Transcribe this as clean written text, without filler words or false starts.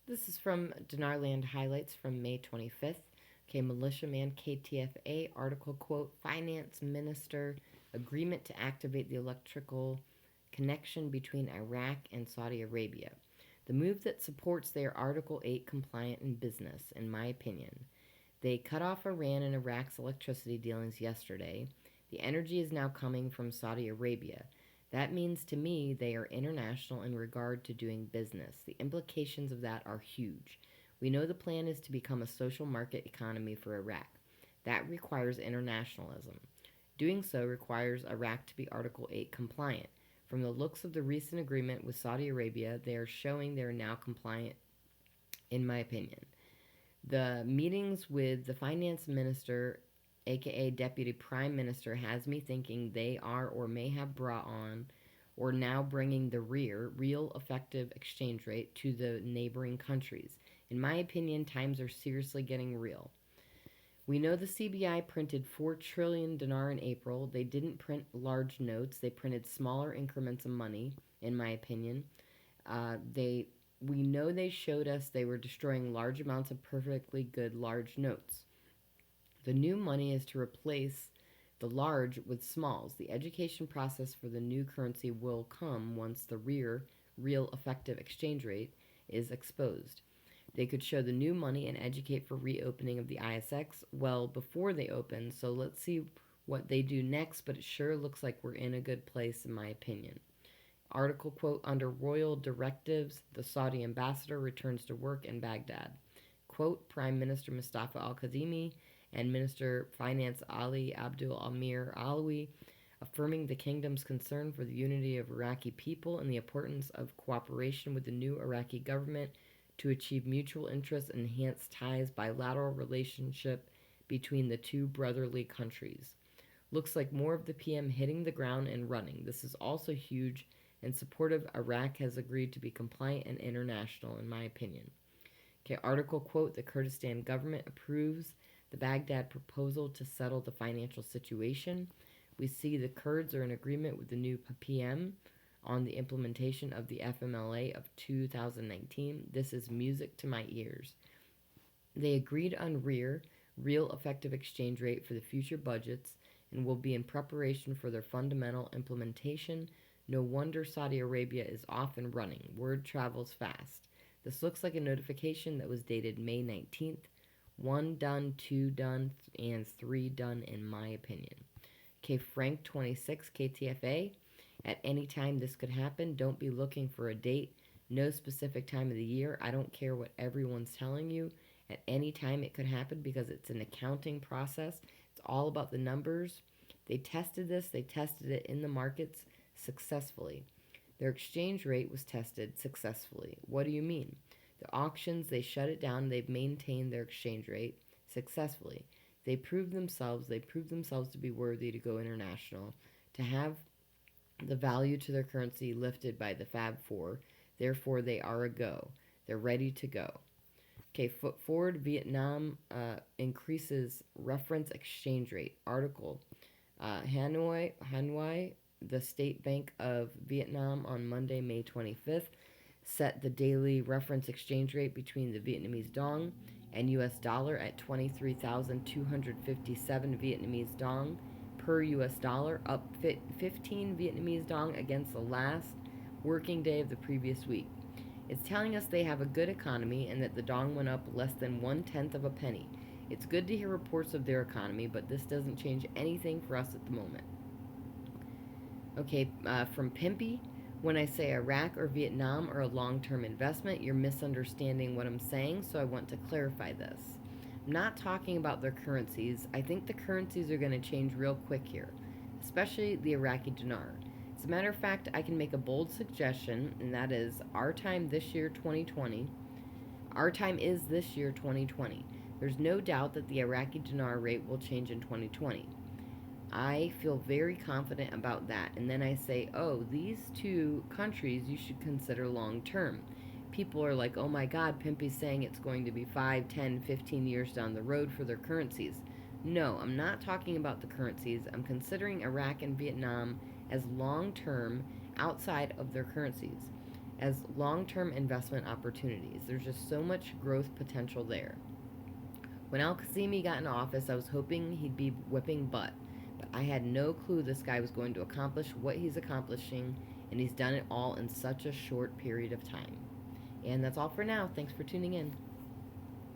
This is from Dinarland Highlights from May 25th. Okay, Militiaman KTFA article quote, Finance Minister agreement to activate the electrical connection between Iraq and Saudi Arabia. The move that supports their Article 8 compliant in business, in my opinion. They cut off Iran and Iraq's electricity dealings yesterday. The energy is now coming from Saudi Arabia. That means to me they are international in regard to doing business. The implications of that are huge. We know the plan is to become a social market economy for Iraq. That requires internationalism. Doing so requires Iraq to be Article 8 compliant. From the looks of the recent agreement with Saudi Arabia, they are showing they are now compliant, in my opinion. The meetings with the finance minister, aka deputy prime minister, has me thinking they are or may have brought on or now bringing the real effective exchange rate to the neighboring countries. In my opinion, times are seriously getting real. We know the CBI printed 4 trillion dinar in April. They didn't print large notes. They printed smaller increments of money, in my opinion. They we know they showed us they were destroying large amounts of perfectly good large notes. The new money is to replace the large with smalls. The education process for the new currency will come once the real effective exchange rate is exposed. They could show the new money and educate for reopening of the ISX well before they open, so let's see what they do next, but it sure looks like we're in a good place, in my opinion. Article quote, under royal directives, the Saudi ambassador returns to work in Baghdad. Quote, Prime Minister Mustafa Al Kadhimi and Minister Finance Ali Abdul Amir Alawi affirming the kingdom's concern for the unity of Iraqi people and the importance of cooperation with the new Iraqi government to achieve mutual interests and enhance ties bilateral relationship between the two brotherly countries. Looks like more of the PM hitting the ground and running. This is also huge and supportive. Iraq has agreed to be compliant and international, in my opinion. Okay, article quote, the Kurdistan government approves the Baghdad proposal to settle the financial situation. We see the Kurds are in agreement with the new PM on the implementation of the FMLA of 2019. This is music to my ears. They agreed on real effective exchange rate for the future budgets and will be in preparation for their fundamental implementation. No wonder Saudi Arabia is off and running. Word travels fast. This looks like a notification that was dated May 19th. 1 done, 2 done, and 3 done, in my opinion. Okay, Frank 26, KTFA. At any time this could happen. Don't be looking for a date. No specific time of the year. I don't care what everyone's telling you. At any time it could happen because it's an accounting process. It's all about the numbers. They tested this. They tested it in the markets successfully. Their exchange rate was tested successfully. What do you mean? The auctions, they shut it down. They've maintained their exchange rate successfully. They proved themselves. They proved themselves to be worthy to go international, to have the value to their currency lifted by the Fab Four. Therefore, they are a go. They're ready to go. Okay, foot forward. Vietnam increases reference exchange rate. Article Hanoi, the State Bank of Vietnam on Monday, May 25th, set the daily reference exchange rate between the Vietnamese dong and US dollar at 23,257 Vietnamese dong per US dollar, up 15 Vietnamese dong against the last working day of the previous week. It's telling us they have a good economy and that the dong went up less than 1/10 of a penny. It's good to hear reports of their economy, but this doesn't change anything for us at the moment. Okay, from Pimpy. When I say Iraq or Vietnam are a long term investment, you're misunderstanding what I'm saying, so I want to clarify this. I'm not talking about their currencies. I think the currencies are going to change real quick here, especially the Iraqi dinar. As a matter of fact, I can make a bold suggestion, and that is our time this year, 2020. Our time is this year, 2020. There's no doubt that the Iraqi dinar rate will change in 2020. I feel very confident about that. And then I say, oh, these two countries you should consider long term. People are like, oh my God, Pimpy's saying it's going to be 5, 10, 15 years down the road for their currencies. No, I'm not talking about the currencies. I'm considering Iraq and Vietnam as long term outside of their currencies. as long-term investment opportunities. There's just so much growth potential there. When Al-Qasimi got in office, I was hoping he'd be whipping butt, but I had no clue this guy was going to accomplish what he's accomplishing, and he's done it all in such a short period of time. And that's all for now. Thanks for tuning in.